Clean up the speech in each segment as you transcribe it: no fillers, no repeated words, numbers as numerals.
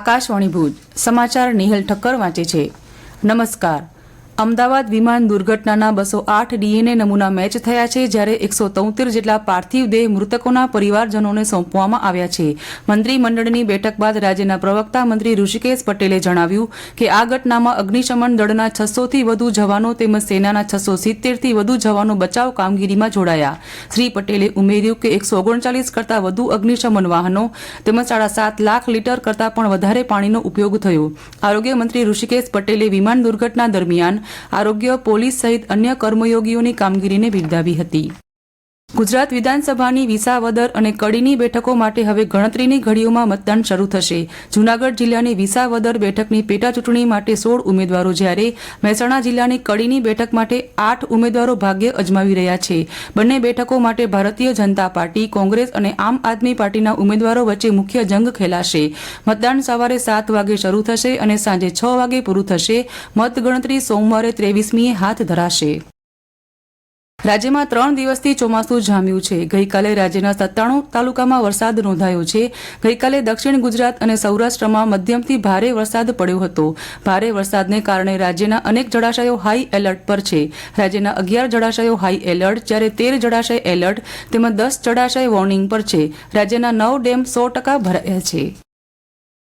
આકાશવાણી ભુજ સમાચાર નિહલ ઠક્કર વાંચે છે. નમસ્કાર. અમદાવાદ વિમાન દુર્ઘટનાના 208 ડીએનએ નમૂના મેચ થયા છે, જ્યારે 173 જેટલા પાર્થિવ દેહ મૃતકોના પરિવારજનોને સોંપવામાં આવ્યા છે. મંત્રીમંડળની બેઠક બાદ રાજ્યના પ્રવક્તા મંત્રી ઋષિકેશ પટેલે જણાવ્યું કે આ ઘટનામાં અગ્નિશમન દળના 600થી વધુ જવાનો તેમજ સેનાના 670થી વધુ જવાનો બચાવ કામગીરીમાં જોડાયા. શ્રી પટેલે ઉમેર્યું કે 139 કરતાં વધુ અગ્નિશમન વાહનો તેમજ 7.5 લાખ લીટર કરતાં પણ વધારે પાણીનો ઉપયોગ થયો. આરોગ્ય મંત્રી ઋષિકેશ પટેલે વિમાન દુર્ઘટના દરમિયાન આરોગ્ય, પોલીસ સહિત અન્ય કર્મયોગીઓની કામગીરીને બિરદાવી હતી. ગુજરાત વિધાનસભાની વિસાવદર અને કડીની બેઠકો માટે હવે ગણતરીની ઘડીઓમાં મતદાન શરૂ થશે. જૂનાગઢ જિલ્લાની વિસાવદર બેઠકની પેટા ચૂંટણી માટે 16 ઉમેદવારો, જ્યારે મહેસાણા જિલ્લાની કડીની બેઠક માટે 8 ઉમેદવારો ભાગ્ય અજમાવી રહ્યા છે. બંને બેઠકો માટે ભારતીય જનતા પાર્ટી, કોંગ્રેસ અને આમ આદમી પાર્ટીના ઉમેદવારો વચ્ચે મુખ્ય જંગ ખેલાશે. મતદાન સવારે 7 વાગે શરૂ થશે અને સાંજે 6 વાગે પૂરું થશે. મતગણતરી સોમવારે 23મીએ હાથ ધરાશે. રાજ્યમાં 3 દિવસથી ચોમાસું જામ્યું છે. ગઈકાલે રાજ્યના 97 તાલુકામાં વરસાદ નોંધાયો છે. ગઈકાલે દક્ષિણ ગુજરાત અને સૌરાષ્ટ્રમાં મધ્યમથી ભારે વરસાદ પડ્યો હતો. ભારે વરસાદને કારણે રાજ્યના અનેક જળાશયો હાઈ એલર્ટ પર છે. રાજ્યના 11 જળાશયો હાઈ એલર્ટ, જ્યારે 13 જળાશય એલર્ટ તેમજ 10 જળાશય વોર્નિંગ પર છે. રાજ્યના 9 ડેમ 100% ભરાયા છે.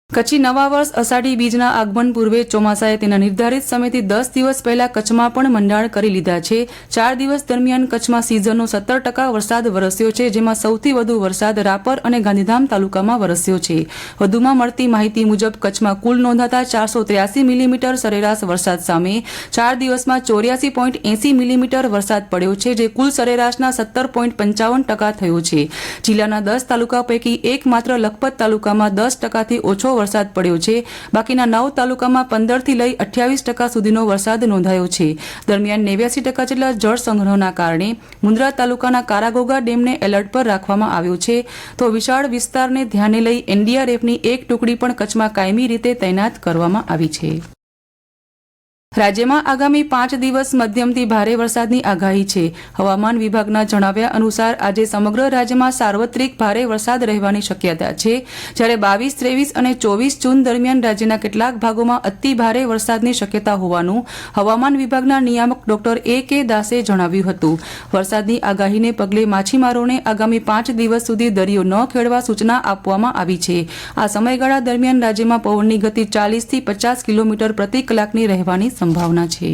કચ્છી નવા વર્ષ અષાઢી બીજના આગમન પૂર્વે ચોમાસાએ તેના નિર્ધારિત સમયથી 10 દિવસ પહેલા કચ્છમાં પણ મંડાણ કરી લીધા છે. 4 દિવસ દરમિયાન કચ્છમાં સિઝનનો 17% વરસાદ વરસ્યો છે, જેમાં સૌથી વધુ વરસાદ રાપર અને ગાંધીધામ તાલુકામાં વરસ્યો છે. વધુમાં મળતી માહિતી મુજબ કચ્છમાં કુલ નોંધાતા 483 મિલીમીટર સરેરાશ વરસાદ સામે 4 દિવસમાં 84.80 મિલીમીટર વરસાદ પડ્યો છે, જે કુલ સરેરાશના 17.55% થયો છે. જિલ્લાના 10 તાલુકા પૈકી એકમાત્ર લખપત તાલુકામાં 10%થી ઓછો વરસાદ પડ્યો છે. બાકીના 9 તાલુકામાં 15થી લઈ 28% સુધીનો વરસાદ નોંધાયો છે. દરમિયાન 89% જેટલા જળ સંગ્રહના કારણે મુન્દ્રા તાલુકાના કારાગોગા ડેમને એલર્ટ પર રાખવામાં આવ્યો છે. તો વિશાળ વિસ્તારને ધ્યાને લઈ એનડીઆરએફની એક ટુકડી પણ કચ્છમાં કાયમી રીતે તૈનાત કરવામાં આવી છે. રાજ્યમાં આગામી 5 દિવસ મધ્યમથી ભારે વરસાદની આગાહી છે. હવામાન વિભાગના જણાવ્યા અનુસાર આજે સમગ્ર રાજ્યમાં સાર્વત્રિક ભારે વરસાદ રહેવાની શક્યતા છે, જ્યારે 22, 23 અને 24 જૂન દરમિયાન રાજ્યના કેટલાક ભાગોમાં અતિ ભારે વરસાદની શક્યતા હોવાનું હવામાન વિભાગના નિયામક ડોક્ટર A.K. દાસે જણાવ્યું હતું. વરસાદની આગાહીને પગલે માછીમારોને આગામી 5 દિવસ સુધી દરિયો ન ખેડવા સૂચના આપવામાં આવી છે. આ સમયગાળા દરમિયાન રાજ્યમાં પવનની ગતિ 40થી 50 કિલોમીટર પ્રતિ કલાકની રહેવાની સંભાવના છે.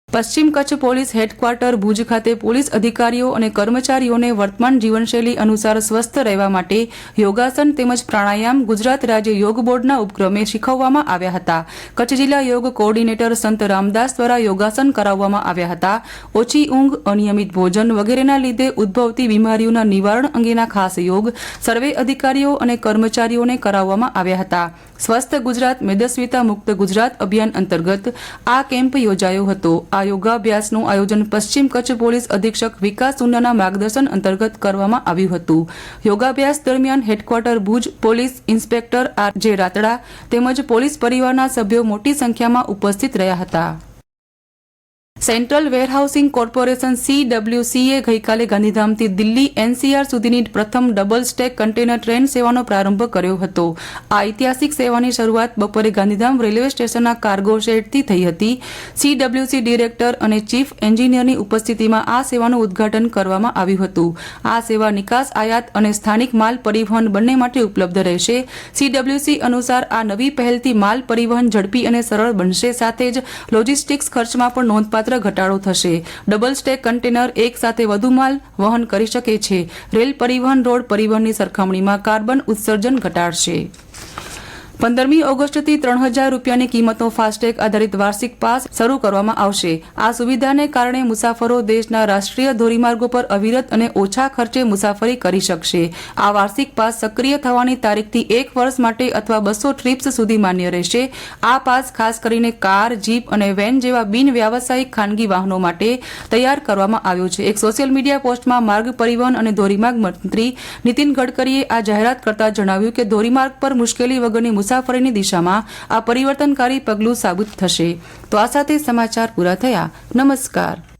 પશ્ચિમ કચ્છ પોલીસ હેડક્વાર્ટર ભુજ ખાતે પોલીસ અધિકારીઓ અને કર્મચારીઓને વર્તમાન જીવનશૈલી અનુસાર સ્વસ્થ રહેવા માટે યોગાસન તેમજ પ્રાણાયામ ગુજરાત રાજ્ય યોગ બોર્ડના ઉપક્રમે શીખવવામાં આવ્યા હતા. કચ્છ જિલ્લા યોગ કોઓર્ડિનેટર સંત રામદાસ દ્વારા યોગાસન કરાવવામાં આવ્યા હતા. ઓછી ઊંઘ, અનિયમિત ભોજન વગેરેના લીધે ઉદ્ભવતી બીમારીઓના નિવારણ અંગેના ખાસ યોગ સર્વે અધિકારીઓ અને કર્મચારીઓને કરાવવામાં આવ્યા હતા. સ્વસ્થ ગુજરાત મેદસ્વીતા મુક્ત ગુજરાત અભિયાન અંતર્ગત આ કેમ્પ યોજાયો હતો. આ યોગાભ્યાસનું આયોજન પશ્ચિમ કચ્છ પોલીસ અધિક્ષક વિકાસ સુંડાના માર્ગદર્શન અંતર્ગત કરવામાં આવ્યું હતું. યોગાભ્યાસ દરમિયાન headquarter Bhuj police inspector R.J. રાતડા તેમજ પોલીસ પરિવારના સભ્યો મોટી સંખ્યામાં ઉપસ્થિત રહ્યા હતા. સેન્ટ્રલ વેરહાઉસિંગ કોર્પોરેશન CWCએ ગઈકાલે ગાંધીધામથી દિલ્હી NCR સુધીની પ્રથમ ડબલ સ્ટેક કન્ટેનર ટ્રેન સેવાનો પ્રારંભ કર્યો હતો. આ ઐતિહાસિક સેવાની શરૂઆત બપોરે ગાંધીધામ રેલવે સ્ટેશનના કાર્ગો શેડથી થઈ હતી. CWC ડિરેક્ટર અને ચીફ એન્જિનિયરની ઉપસ્થિતિમાં આ સેવાનું ઉદ્ઘાટન કરવામાં આવ્યું હતું. આ સેવા નિકાસ, આયાત અને સ્થાનિક માલ પરિવહન બંને માટે ઉપલબ્ધ રહેશે. CWC અનુસાર આ નવી પહેલથી માલ પરિવહન ઝડપી અને સરળ બનશે, સાથે જ લોજિસ્ટિક્સ ખર્ચમાં પણ નોંધપાત્ર ઘટાડો થશે. ડબલ સ્ટેક કન્ટેનર એક સાથે વધુ માલ વહન કરી શકે છે. રેલ પરિવહન રોડ પરિવહનની સરખામણીમાં કાર્બન ઉત્સર્જન ઘટાડશે. 15મી ઓગસ્ટથી 3000 રૂપિયાની કિંમતનો ફાસ્ટેગ આધારિત વાર્ષિક પાસ શરૂ કરવામાં આવશે. આ સુવિધાને કારણે મુસાફરો દેશના રાષ્ટ્રીય ધોરીમાર્ગો પર અવિરત અને ઓછા ખર્ચે મુસાફરી કરી શકશે. આ વાર્ષિક પાસ સક્રિય થવાની તારીખથી 1 વર્ષ માટે અથવા 200 ટ્રીપ્સ સુધી માન્ય રહેશે. આ પાસ ખાસ કરીને કાર, જીપ અને વેન જેવા બિન વ્યાવસાયિક ખાનગી વાહનો માટે તૈયાર કરવામાં આવ્યો છે. એક સોશિયલ મીડિયા પોસ્ટમાં માર્ગ પરિવહન અને ધોરીમાર્ગ મંત્રી નીતિન ગડકરીએ આ જાહેરાત કરતા જણાવ્યું કે ધોરીમાર્ગ પર મુશ્કેલી વગરની મુસાફરીની દિશામાં આ પરિવર્તનકારી પગલું સાબિત થશે. તો આ સાથે સમાચાર પૂરા થયા. નમસ્કાર.